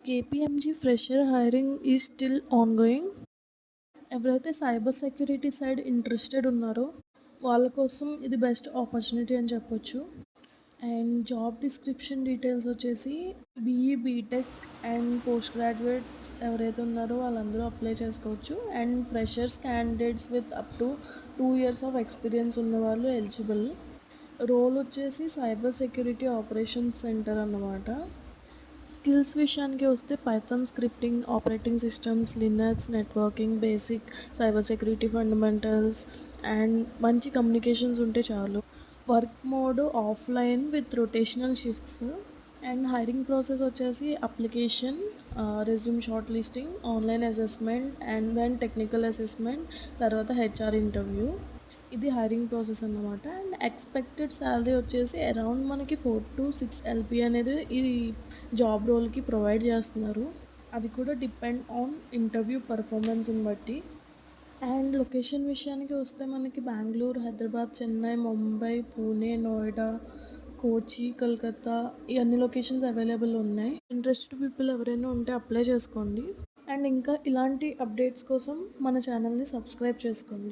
KPMG fresher hiring is still ongoing. ఎవరైతే cyber security side interested ఉన్నారో వాళ్ళ కోసం ఇది బెస్ట్ ఆపర్చునిటీ అని చెప్పొచ్చు. అండ్ జాబ్ డిస్క్రిప్షన్ డీటెయిల్స్ వచ్చేసి BE BTech and post graduates ఎవరైతే ఉన్నారో వాళ్ళందరూ అప్లై చేసుకోవచ్చు. And freshers candidates with up to 2 years of experience ఉన్న వాళ్ళు ఎలిజిబుల్. రోల్ వచ్చేసి సైబర్ సెక్యూరిటీ ఆపరేషన్స్ సెంటర్ అన్నమాట. స్కిల్స్ విషయానికి వస్తే Python scripting, operating systems, Linux, networking, basic cyber security fundamentals and మంచి కమ్యూనికేషన్స్ ఉంటే చాలు. Work mode offline with rotational shifts. And hiring process వచ్చేసి application, resume shortlisting, online assessment and then technical assessment, తర్వాత HR interview. ఇది hiring process అన్నమాట. And expected salary వచ్చేసి around మనకి 4 to 6 LP అనేది ఈ జాబ్ రోల్కి ప్రొవైడ్ చేస్తున్నారు. అది కూడా డిపెండ్ ఆన్ ఇంటర్వ్యూ పర్ఫార్మెన్స్ని బట్టి. అండ్ లొకేషన్ విషయానికి వస్తే మనకి బెంగళూరు, హైదరాబాద్, చెన్నై, ముంబై, పూణే, నోయిడా, కోచి, కలకత్తా ఈ అన్ని లొకేషన్స్ అవైలబుల్ ఉన్నాయి. ఇంట్రెస్టెడ్ పీపుల్ ఎవరైనా ఉంటే అప్లై చేసుకోండి. అండ్ ఇంకా ఇలాంటి అప్డేట్స్ కోసం మన ఛానల్ని సబ్స్క్రైబ్ చేసుకోండి.